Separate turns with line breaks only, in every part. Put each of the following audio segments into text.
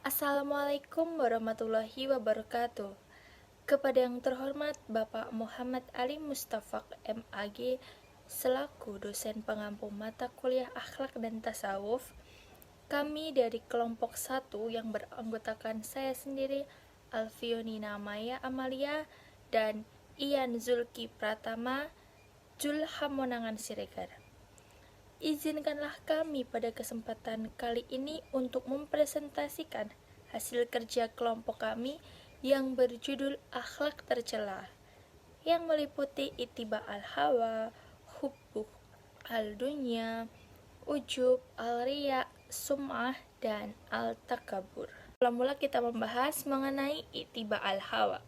Assalamualaikum warahmatullahi wabarakatuh. Kepada yang terhormat Bapak Muhammad Ali Mustafak MAG selaku dosen pengampu mata kuliah akhlak dan tasawuf, kami dari kelompok 1 yang beranggotakan saya sendiri, Alfionina Maya Amalia dan Ian Zulki Pratama, Julhamonangan Siregar. Izinkanlah kami pada kesempatan kali ini untuk mempresentasikan hasil kerja kelompok kami yang berjudul Akhlak Tercela, yang meliputi Ittiba al-Hawa, Hubbu al-Dunya, Ujub, al-Riya, Sum'ah, dan al-Takabur. Mula-mula kita membahas mengenai Ittiba al-Hawa.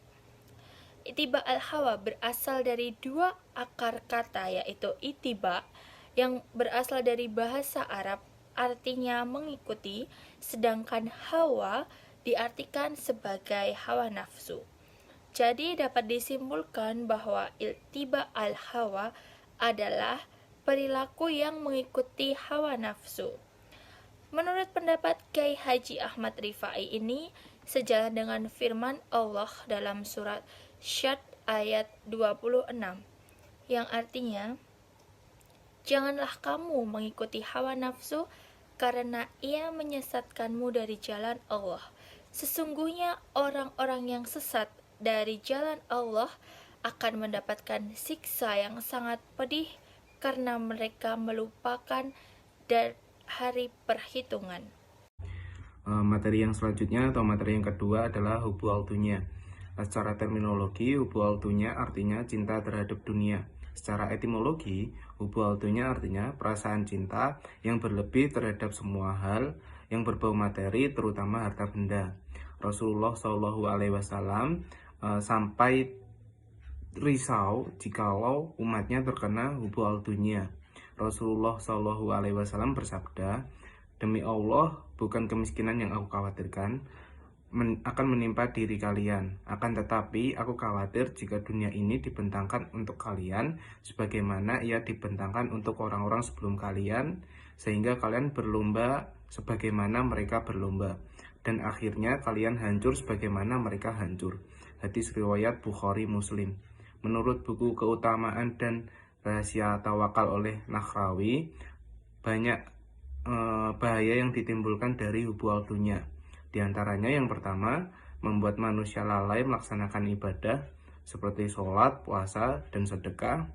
Ittiba al-Hawa berasal dari dua akar kata, yaitu ittiba yang berasal dari bahasa Arab artinya mengikuti, sedangkan hawa diartikan sebagai hawa nafsu. Jadi dapat disimpulkan bahwa ittiba al-hawa adalah perilaku yang mengikuti hawa nafsu. Menurut pendapat Kiai Haji Ahmad Rifai ini, sejalan dengan firman Allah dalam surat Syad ayat 26, yang artinya, janganlah kamu mengikuti hawa nafsu, karena ia menyesatkanmu dari jalan Allah. Sesungguhnya orang-orang yang sesat dari jalan Allah akan mendapatkan siksa yang sangat pedih karena mereka melupakan dari hari perhitungan.
Materi yang selanjutnya atau materi yang kedua adalah hubu al-dunya. Secara terminologi, hubu al-dunya artinya cinta terhadap dunia. Secara etimologi, hubu al-dunya artinya perasaan cinta yang berlebih terhadap semua hal yang berbau materi, terutama harta benda. Rasulullah SAW sampai risau jikalau umatnya terkena hubu al-dunya. Rasulullah SAW bersabda, "Demi Allah, bukan kemiskinan yang aku khawatirkan akan menimpa diri kalian. Akan tetapi, aku khawatir jika dunia ini dibentangkan untuk kalian, sebagaimana ia dibentangkan untuk orang-orang sebelum kalian, sehingga kalian berlomba sebagaimana mereka berlomba. Dan akhirnya kalian hancur sebagaimana mereka hancur." Hadis riwayat Bukhari Muslim. Menurut buku Keutamaan dan Rahasia Tawakal oleh Nakhrawi, banyak bahaya yang ditimbulkan dari hubu al-dunya. Di antaranya yang pertama, membuat manusia lalai melaksanakan ibadah seperti sholat, puasa, dan sedekah.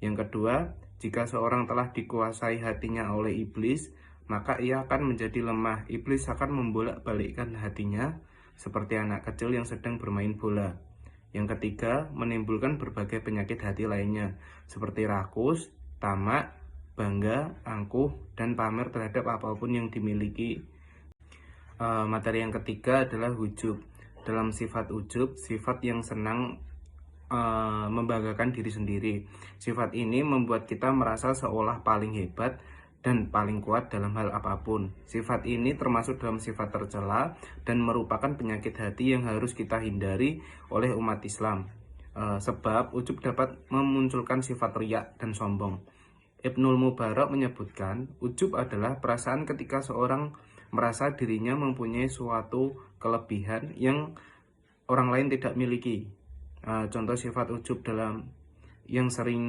Yang kedua, jika seorang telah dikuasai hatinya oleh iblis, maka ia akan menjadi lemah. Iblis akan membolak-balikkan hatinya seperti anak kecil yang sedang bermain bola. Yang ketiga, menimbulkan berbagai penyakit hati lainnya seperti rakus, tamak, bangga, angkuh, dan pamer terhadap apapun yang dimiliki. Materi yang ketiga adalah ujub. Dalam sifat ujub, sifat yang senang membanggakan diri sendiri. Sifat ini membuat kita merasa seolah paling hebat dan paling kuat dalam hal apapun. Sifat ini termasuk dalam sifat tercela dan merupakan penyakit hati yang harus kita hindari oleh umat Islam. Sebab ujub dapat memunculkan sifat riak dan sombong. Ibnul Mubarak menyebutkan, ujub adalah perasaan ketika seorang merasa dirinya mempunyai suatu kelebihan yang orang lain tidak miliki. Contoh sifat ujub yang sering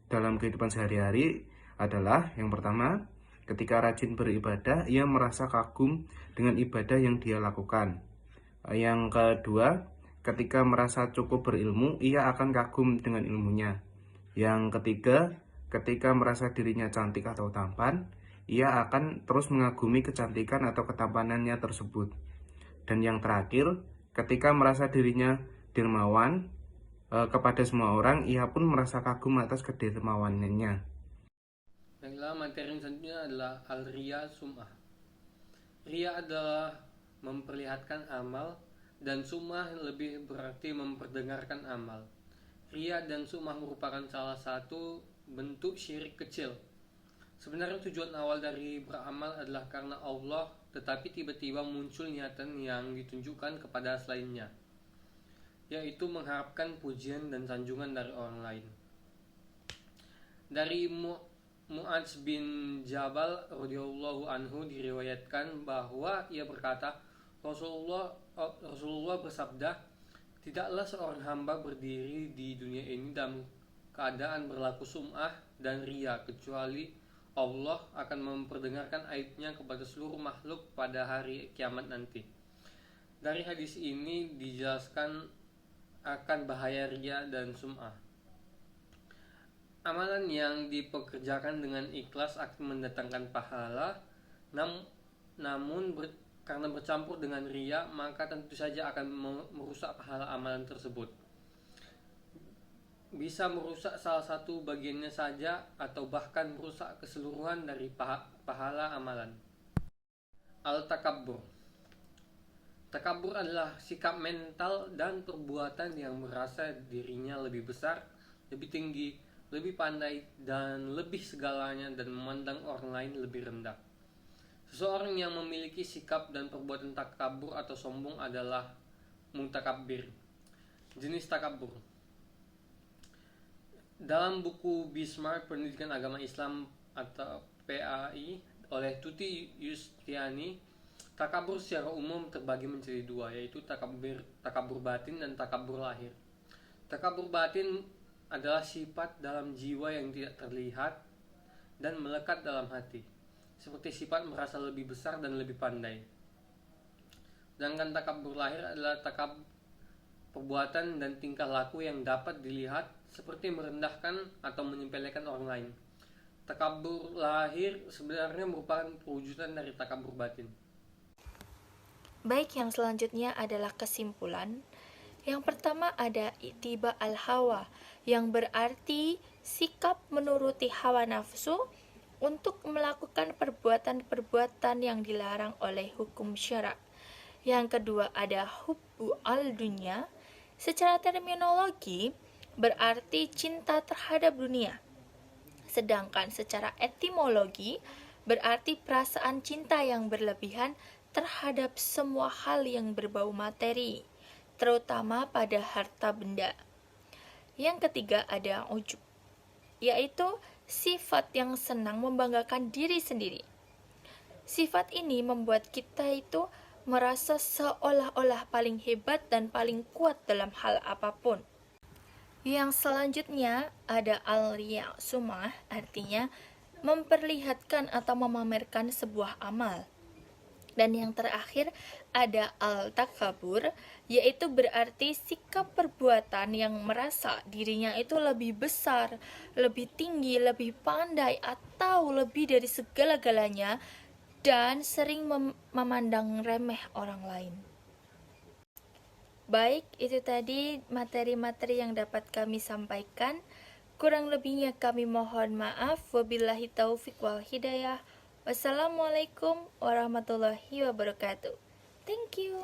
dalam kehidupan sehari-hari adalah yang pertama, ketika rajin beribadah, ia merasa kagum dengan ibadah yang dia lakukan. Yang kedua, ketika merasa cukup berilmu, ia akan kagum dengan ilmunya. Yang ketiga, ketika merasa dirinya cantik atau tampan, ia akan terus mengagumi kecantikan atau ketampanannya tersebut. Dan yang terakhir, ketika merasa dirinya dermawan kepada semua orang, ia pun merasa kagum atas kedermawanannya.
Baiklah, materi yang selanjutnya adalah al-riya sum'ah. Riya adalah memperlihatkan amal, dan sum'ah lebih berarti memperdengarkan amal. Riya dan sum'ah merupakan salah satu bentuk syirik kecil. Sebenarnya tujuan awal dari beramal adalah karena Allah, tetapi tiba-tiba muncul niatan yang ditunjukkan kepada selainnya, yaitu mengharapkan pujian dan sanjungan dari orang lain. Dari Mu'adz bin Jabal radhiyallahu anhu diriwayatkan bahwa ia berkata, Rasulullah bersabda, tidaklah seorang hamba berdiri di dunia ini dalam keadaan berlaku sum'ah dan ria, kecuali Allah akan memperdengarkan aibnya kepada seluruh makhluk pada hari kiamat nanti. Dari hadis ini dijelaskan akan bahaya ria dan sum'ah. Amalan yang dipekerjakan dengan ikhlas akan mendatangkan pahala, namun karena bercampur dengan ria, maka tentu saja akan merusak pahala amalan tersebut. Bisa merusak salah satu bagiannya saja atau bahkan merusak keseluruhan dari pahala amalan. Al-takabbur. Takabur adalah sikap mental dan perbuatan yang merasa dirinya lebih besar, lebih tinggi, lebih pandai, dan lebih segalanya, dan memandang orang lain lebih rendah. Seseorang yang memiliki sikap dan perbuatan takabur atau sombong adalah mutakabbir. Jenis takabur. Dalam buku Bismarck Pendidikan Agama Islam atau PAI oleh Tuti Yustiani, takabur secara umum terbagi menjadi dua, yaitu takabur batin dan takabur lahir. Takabur batin adalah sifat dalam jiwa yang tidak terlihat dan melekat dalam hati, seperti sifat merasa lebih besar dan lebih pandai. Sedangkan takabur lahir adalah perbuatan dan tingkah laku yang dapat dilihat, seperti merendahkan atau menyepelekan orang lain. Takabur lahir sebenarnya merupakan perwujudan dari takabur batin.
Baik, yang selanjutnya adalah kesimpulan. Yang pertama ada ittiba al-hawa, yang berarti sikap menuruti hawa nafsu untuk melakukan perbuatan-perbuatan yang dilarang oleh hukum syara. Yang kedua ada hubbu al-dunya, secara terminologi berarti cinta terhadap dunia. Sedangkan secara etimologi berarti perasaan cinta yang berlebihan terhadap semua hal yang berbau materi, terutama pada harta benda. Yang ketiga ada ujub, yaitu sifat yang senang membanggakan diri sendiri. Sifat ini membuat kita itu merasa seolah-olah paling hebat dan paling kuat dalam hal apapun. Yang selanjutnya ada al-riya sum'ah, artinya memperlihatkan atau memamerkan sebuah amal. Dan yang terakhir ada al-takabur, yaitu berarti sikap perbuatan yang merasa dirinya itu lebih besar, lebih tinggi, lebih pandai, atau lebih dari segala-galanya, dan sering memandang remeh orang lain. Baik, itu tadi materi-materi yang dapat kami sampaikan. Kurang lebihnya kami mohon maaf. Wabillahi taufik wal hidayah. Wassalamualaikum warahmatullahi wabarakatuh. Thank you.